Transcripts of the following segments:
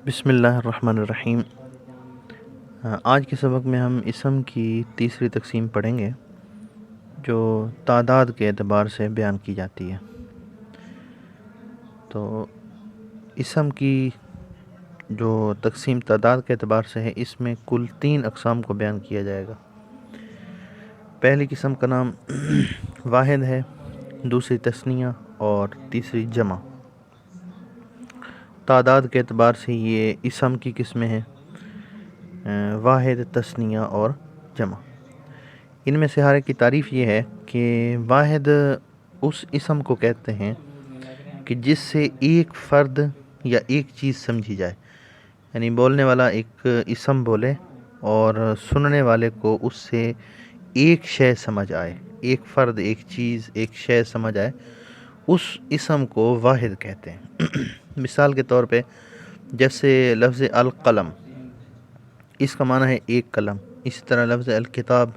بسم اللہ الرحمن الرحیم۔ آج کے سبق میں ہم اسم کی تیسری تقسیم پڑھیں گے جو تعداد کے اعتبار سے بیان کی جاتی ہے۔ تو اسم کی جو تقسیم تعداد کے اعتبار سے ہے، اس میں کل 3 اقسام کو بیان کیا جائے گا۔ پہلی قسم کا نام واحد ہے، دوسری تثنیہ اور تیسری جمع۔ تعداد کے اعتبار سے یہ اسم کی قسمیں ہیں، واحد، تثنیہ اور جمع۔ ان میں سے ہر ایک کی تعریف یہ ہے کہ واحد اس اسم کو کہتے ہیں کہ جس سے ایک فرد یا ایک چیز سمجھی جائے، یعنی بولنے والا ایک اسم بولے اور سننے والے کو اس سے ایک شے سمجھ آئے، ایک فرد، ایک چیز، ایک شے سمجھ آئے، اس اسم کو واحد کہتے ہیں۔ مثال کے طور پہ جیسے لفظ القلم، اس کا معنی ہے ایک قلم۔ اسی طرح لفظ الکتاب،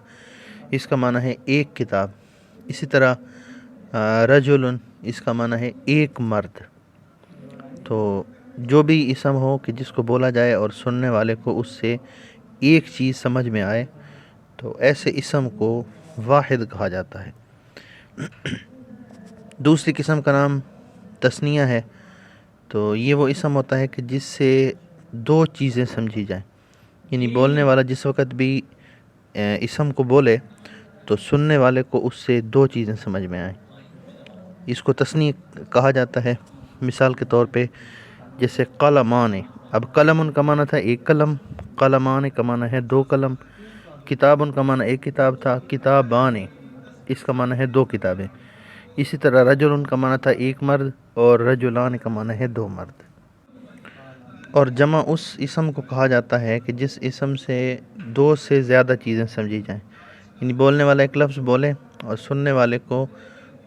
اس کا معنی ہے ایک کتاب۔ اسی طرح رجل، اس کا معنی ہے ایک مرد۔ تو جو بھی اسم ہو کہ جس کو بولا جائے اور سننے والے کو اس سے ایک چیز سمجھ میں آئے، تو ایسے اسم کو واحد کہا جاتا ہے۔ دوسری قسم کا نام تثنیہ ہے۔ تو یہ وہ اسم ہوتا ہے کہ جس سے 2 چیزیں سمجھی جائیں، یعنی بولنے والا جس وقت بھی اسم کو بولے تو سننے والے کو اس سے 2 چیزیں سمجھ میں آئیں، اس کو تثنیہ کہا جاتا ہے۔ مثال کے طور پہ جیسے قلمان، اب قلم کا معنی تھا ایک قلم، قلمان کا معنی ہے 2 قلم، کتاب کا معنی ایک کتاب تھا، کتابان، اس کا معنی ہے 2 کتابیں۔ اسی طرح رجل کا معنی تھا ایک مرد اور رجلان کا معنی ہے 2 مرد۔ اور جمع اس اسم کو کہا جاتا ہے کہ جس اسم سے 2 سے زیادہ چیزیں سمجھی جائیں، یعنی بولنے والا ایک لفظ بولے اور سننے والے کو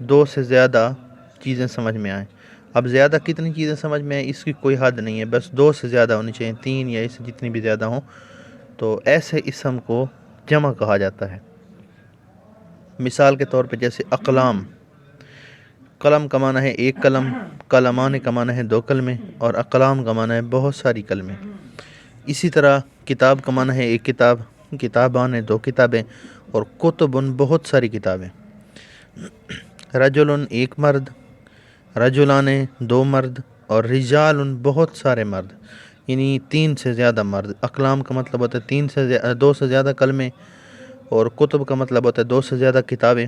2 سے زیادہ چیزیں سمجھ میں آئیں۔ اب زیادہ کتنی چیزیں سمجھ میں آئیں اس کی کوئی حد نہیں ہے، بس 2 سے زیادہ ہونی چاہیے، 3 یا اس سے جتنی بھی زیادہ ہوں، تو ایسے اسم کو جمع کہا جاتا ہے۔ مثال کے طور پہ جیسے اقلام، قلم کا معنی ہے ایک قلم، قلمان کا معنی ہے 2 قلمیں، اور اقلام کا معنی ہے بہت ساری قلمیں۔ اسی طرح کتاب کا معنی ہے ایک کتاب، کتابان 2 کتابیں، اور کتبن بہت ساری کتابیں۔ رجل ایک مرد، رجلان 2 مرد، اور رجال بہت سارے مرد، یعنی 3 سے زیادہ مرد۔ اقلام کا مطلب ہوتا ہے 2 سے زیادہ قلمیں، اور کتب کا مطلب ہوتا ہے 2 سے زیادہ کتابیں،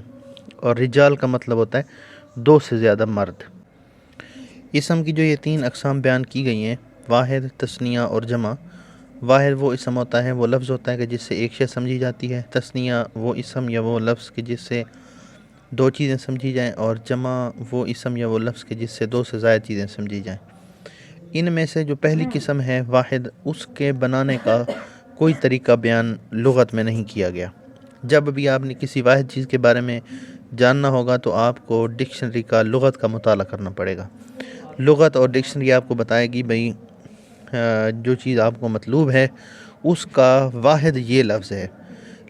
اور رجال کا مطلب ہوتا ہے 2 سے زیادہ مرد۔ اسم کی جو یہ 3 اقسام بیان کی گئی ہیں، واحد، تثنیہ اور جمع۔ واحد وہ اسم ہوتا ہے، وہ لفظ ہوتا ہے کہ جس سے ایک شے سمجھی جاتی ہے۔ تثنیہ وہ اسم یا وہ لفظ کہ جس سے 2 چیزیں سمجھی جائیں، اور جمع وہ اسم یا وہ لفظ کہ جس سے 2 سے زائد چیزیں سمجھی جائیں۔ ان میں سے جو پہلی قسم ہے واحد، اس کے بنانے کا کوئی طریقہ بیان لغت میں نہیں کیا گیا۔ جب بھی آپ نے کسی واحد چیز کے بارے میں جاننا ہوگا تو آپ کو ڈکشنری کا، لغت کا مطالعہ کرنا پڑے گا۔ لغت اور ڈکشنری آپ کو بتائے گی بھئی جو چیز آپ کو مطلوب ہے اس کا واحد یہ لفظ ہے،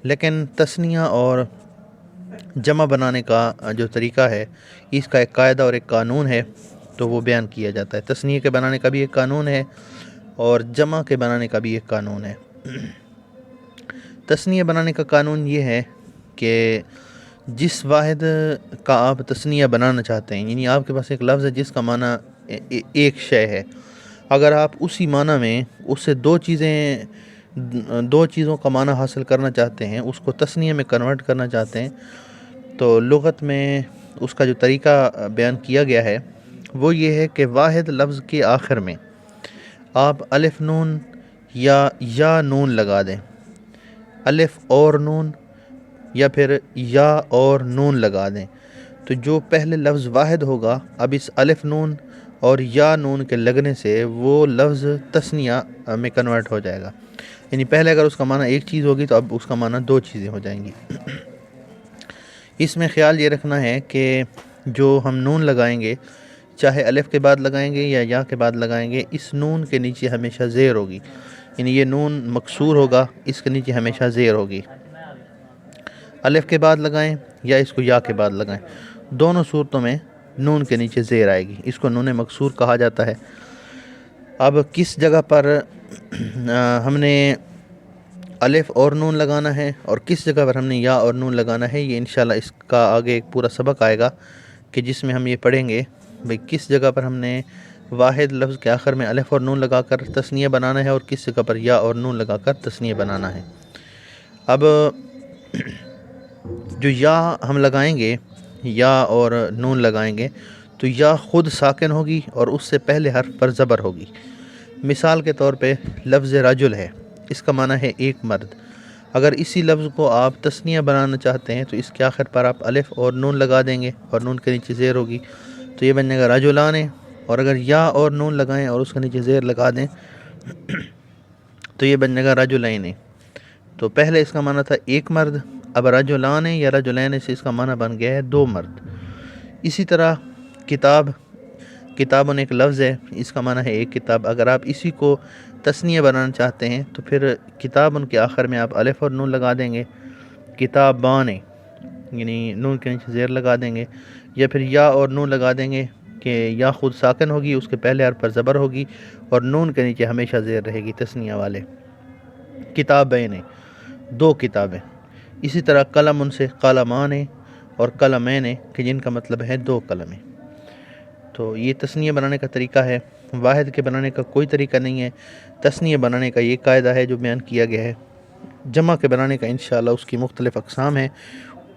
لیکن تثنیہ اور جمع بنانے کا جو طریقہ ہے، اس کا ایک قاعدہ اور ایک قانون ہے، تو وہ بیان کیا جاتا ہے۔ تثنیہ کے بنانے کا بھی ایک قانون ہے اور جمع کے بنانے کا بھی ایک قانون ہے۔ تثنیہ بنانے کا قانون یہ ہے کہ جس واحد کا آپ تثنیہ بنانا چاہتے ہیں، یعنی آپ کے پاس ایک لفظ ہے جس کا معنی ایک شے ہے، اگر آپ اسی معنی میں اس سے 2 چیزوں کا معنی حاصل کرنا چاہتے ہیں، اس کو تثنیہ میں کنورٹ کرنا چاہتے ہیں، تو لغت میں اس کا جو طریقہ بیان کیا گیا ہے وہ یہ ہے کہ واحد لفظ کے آخر میں آپ الف نون یا نون لگا دیں، الف اور نون یا پھر یا اور نون لگا دیں، تو جو پہلے لفظ واحد ہوگا، اب اس الف نون اور یا نون کے لگنے سے وہ لفظ تثنیہ میں کنورٹ ہو جائے گا، یعنی پہلے اگر اس کا معنی ایک چیز ہوگی تو اب اس کا معنی 2 چیزیں ہو جائیں گی۔ اس میں خیال یہ رکھنا ہے کہ جو ہم نون لگائیں گے، چاہے الف کے بعد لگائیں گے یا کے بعد لگائیں گے، اس نون کے نیچے ہمیشہ زیر ہوگی، یعنی یہ نون مکسور ہوگا، اس کے نیچے ہمیشہ زیر ہوگی۔ الف کے بعد لگائیں یا اس کو یا کے بعد لگائیں، دونوں صورتوں میں نون کے نیچے زیر آئے گی، اس کو نون مکسور کہا جاتا ہے۔ اب کس جگہ پر ہم نے الف اور نون لگانا ہے اور کس جگہ پر ہم نے یا اور نون لگانا ہے، یہ انشاءاللہ اس کا آگے ایک پورا سبق آئے گا کہ جس میں ہم یہ پڑھیں گے بھئی کس جگہ پر ہم نے واحد لفظ کے آخر میں الف اور نون لگا کر تثنیہ بنانا ہے اور کس جگہ پر یا اور نون لگا کر تثنیہ بنانا ہے۔ اب جو یا ہم لگائیں گے، یا اور نون لگائیں گے تو یا خود ساکن ہوگی اور اس سے پہلے حرف پر زبر ہوگی۔ مثال کے طور پہ لفظ رجل ہے، اس کا معنی ہے ایک مرد۔ اگر اسی لفظ کو آپ تثنیہ بنانا چاہتے ہیں تو اس کے آخر پر آپ الف اور نون لگا دیں گے اور نون کے نیچے زیر ہوگی تو یہ بن جائے گا رجلان۔ اور اگر یا اور نون لگائیں اور اس کے نیچے زیر لگا دیں تو یہ بن جائے گا رجلین۔ تو پہلے اس کا معنی تھا ایک مرد، اب رجلان یا رجلین سے اس کا معنی بن گیا ہے دو مرد۔ اسی طرح کتاب، کتابن ایک لفظ ہے، اس کا معنی ہے ایک کتاب۔ اگر آپ اسی کو تثنیہ بنانا چاہتے ہیں تو پھر کتابن کے آخر میں آپ الف اور نون لگا دیں گے، کتابان یعنی نون کے نیچے زیر لگا دیں گے، یا پھر یا اور نون لگا دیں گے کہ یا خود ساکن ہوگی، اس کے پہلے حرف پر زبر ہوگی اور نون کے نیچے ہمیشہ زیر رہے گی تثنیہ والے۔ کتابین دو کتابیں۔ اسی طرح قلم سے قلمان اور قلمین کہ جن کا مطلب ہے دو قلمیں۔ تو یہ تثنیہ بنانے کا طریقہ ہے، واحد کے بنانے کا کوئی طریقہ نہیں ہے۔ تثنیہ بنانے کا یہ قاعدہ ہے جو بیان کیا گیا ہے۔ جمع کے بنانے کا انشاءاللہ اس کی مختلف اقسام ہیں،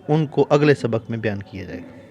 ان کو اگلے سبق میں بیان کیا جائے گا۔